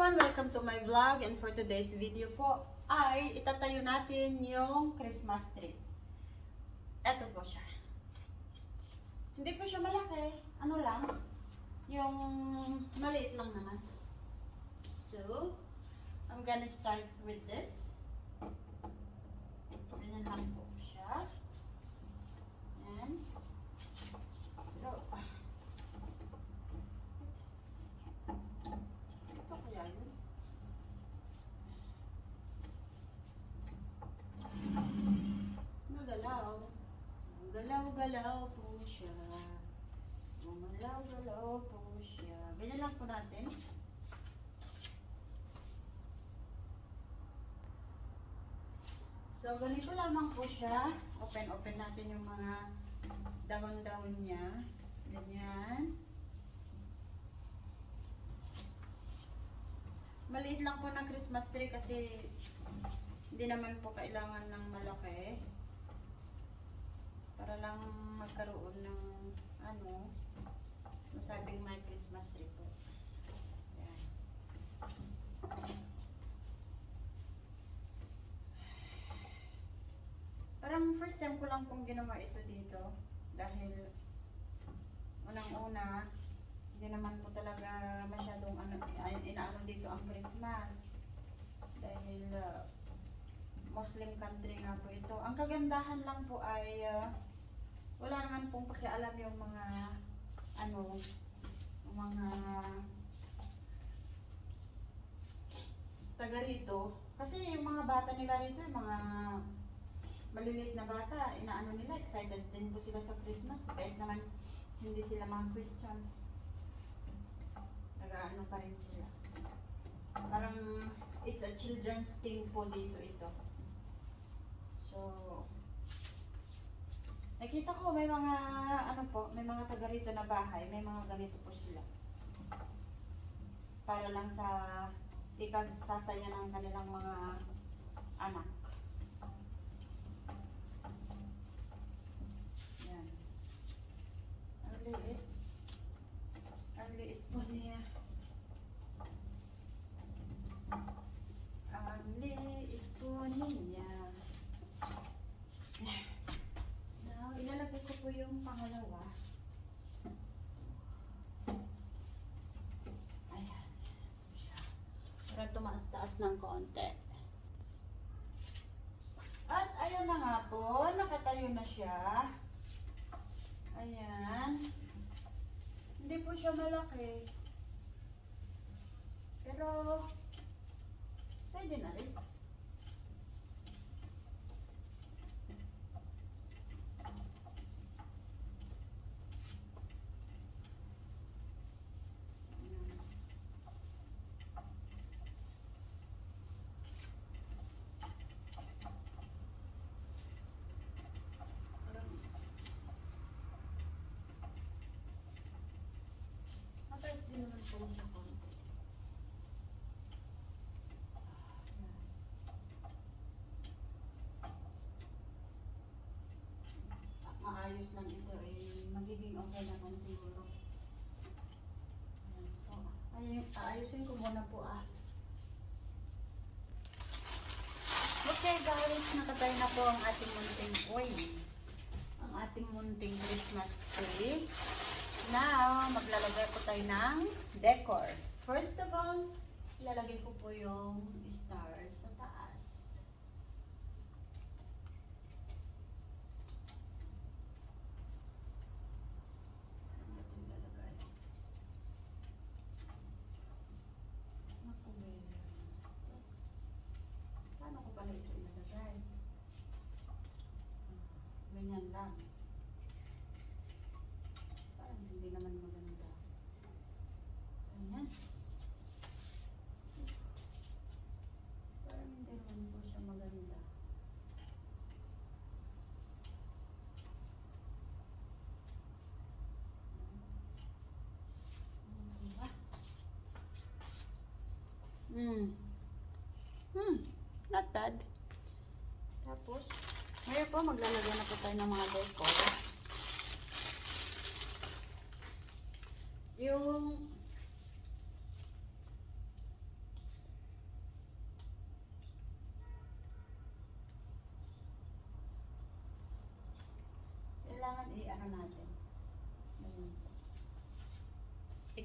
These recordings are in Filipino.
everyone! Welcome to my vlog, and for today's video po ay itatayo natin yung Christmas tree. Eto po siya. Hindi po siya malaki. Ano lang? Yung maliit lang naman. So, I'm gonna start with this. Ganyan lang po siya. And, pero, ito kaya yun? Nagalaw. Galaw-galaw po siya. Gumalaw-galaw po siya. Ganyan lang po natin. So, ganito lamang po siya. Open natin yung mga dahon-dahon niya. Ganyan. Maliit lang po ng Christmas tree kasi hindi naman po kailangan ng malaki. Para lang magkaroon ng masabing may Christmas tree po. Yan. Parang first time ko lang pong ginawa ito dito dahil unang-una hindi naman po talaga masyadong inaano dito ang Christmas dahil Muslim country nga po ito. Ang kagandahan lang po ay wala naman pong pakialam yung mga taga rito. Kasi yung mga bata nila rito, yung mga maliliit na bata, inaano nila, excited din po sila sa Christmas. Kahit naman hindi sila mga Christians. Nag-aano pa rin sila. Parang it's a children's thing po dito ito. So, nakita ko may mga may mga taga rito na bahay, may mga ganito po sila. Para lang sa ikagsasaya ng kanilang mga anak. Yan. Ang liit. Ang liit po niya. Ang liit po niya. Now, ilalagay ko po yung pangalawa. Ayan. Siya. Para tumaas-taas ng konti. At ayan na nga po, nakatayo na siya. Ayan. Hindi po siya malaki. Pero, pwede na rin. Mataas din naman po siya konti. Maayos lang ito magiging okay naman siguro. Aayusin ko muna po Okay guys, nakatay na po ang ating munting Christmas tree. Now, maglalagay po tayo ng decor. First of all, ilalagay ko po yung stars sa taas. Saan ba ito ilalagay? Paano ko pala ito ilalagay? Ganyan lang. Parang hindi naman maganda. Ganyan. Parang hindi naman po siya maganda. Not bad. Tapos, ngayon po maglalagay na po tayo ng mga decor. Yung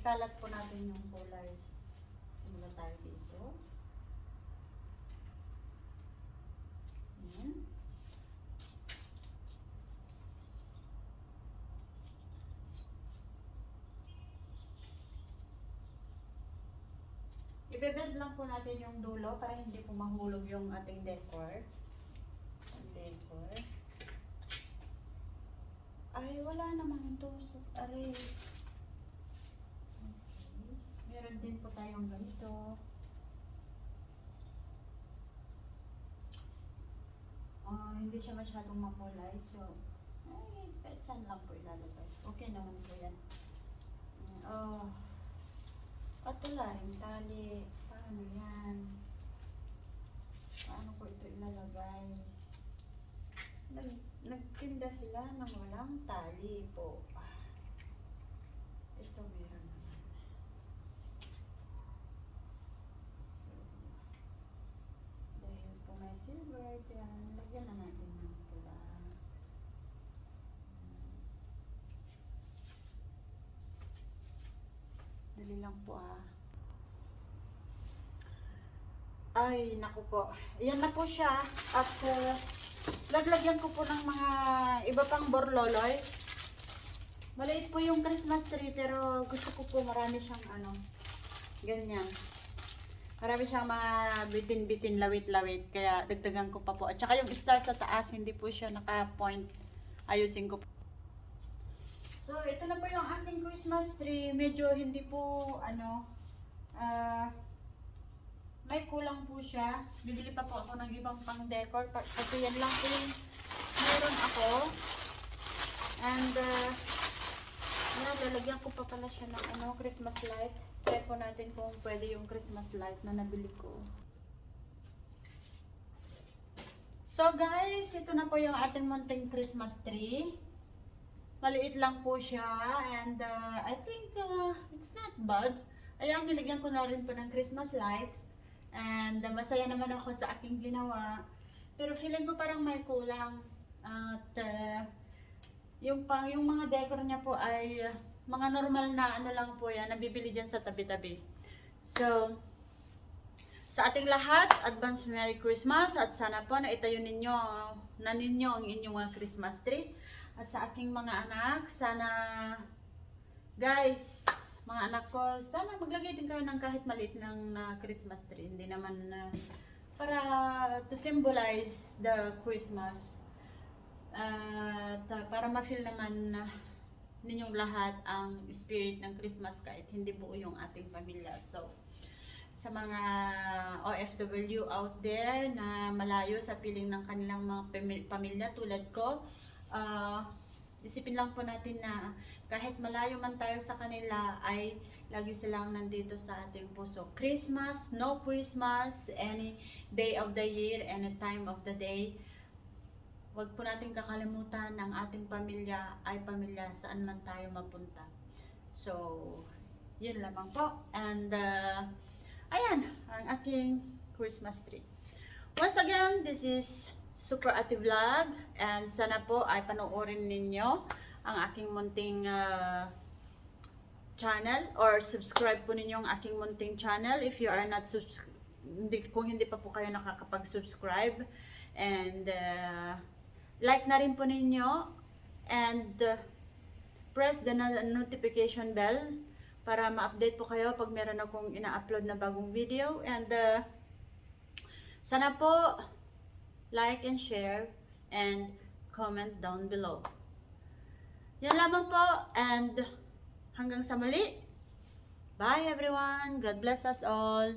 ikalat po natin yung kulay. Simula tayo dito. Ayan. Ibebed lang po natin yung dulo para hindi po mahulog yung ating decor. Ang decor. Ay, wala namang tusok. Aray. Okay. Meron din po tayong ganito. Hindi siya masyadong makulay. So, ay, kahit saan lang po ilalagay. Okay naman po yan. Patularing tali. Paano yan? Paano ko ito ilalagay? Nagtinda sila ng walang tali po. Ito meron naman. So, dahil po may silver, yan, lagyan na natin ng pula. Dali lang po Ay, naku po. Ayan na po siya. At laglagyan ko po ng mga iba pang borloloy. Maliit po yung Christmas tree pero gusto ko po marami siyang ganyan. Marami siyang mga bitin-bitin, lawit-lawit. Kaya dagdagan ko pa po. At saka yung star sa taas, hindi po siya naka-point. Ayusin ko po. So, ito na po yung aking Christmas tree. Medyo hindi po, may kulang po siya. Bibili pa po ako ng ibang pang decor. Kasi yan lang po yung meron ako. And, lalagyan ko pa pala siya ng Christmas light. Try po natin kung pwede yung Christmas light na nabili ko. So guys, ito na po yung ating munting Christmas tree. Maliit lang po siya. And I think it's not bad. Ayan, nilagyan ko na rin po ng Christmas light. And masaya naman ako sa aking ginawa. Pero feeling ko parang may kulang. At yung mga decor niya po ay mga normal na lang po yan. Nabibili dyan sa tabi-tabi. So, sa ating lahat, advance Merry Christmas. At sana po na itayo ninyo ang inyong mga Christmas tree. At sa aking mga anak, sana guys, mga anak ko, sana maglagay din kayo ng kahit maliit ng Christmas tree. Hindi naman para to symbolize the Christmas. At para ma-feel naman ninyong lahat ang spirit ng Christmas kahit hindi buo yung ating pamilya. So, sa mga OFW out there na malayo sa piling ng kanilang mga pamilya tulad ko, isipin lang po natin na kahit malayo man tayo sa kanila ay lagi silang nandito sa ating puso. Christmas, no Christmas, any day of the year, any time of the day, wag po natin kakalimutan ng ating pamilya ay pamilya saan man tayo mapunta. So, yun lamang po. And ayan, ang aking Christmas tree. Once again, this is Super Ate Vlog, and sana po ay panoorin ninyo ang aking munting channel, or subscribe po ninyo ang aking munting channel if you are not kung hindi pa po kayo nakakapag-subscribe, and like na rin po ninyo, and press the notification bell para ma-update po kayo pag meron akong ina-upload na bagong video, and sana po like and share and comment down below. Yan lamang po, and hanggang sa muli. Bye everyone. God bless us all.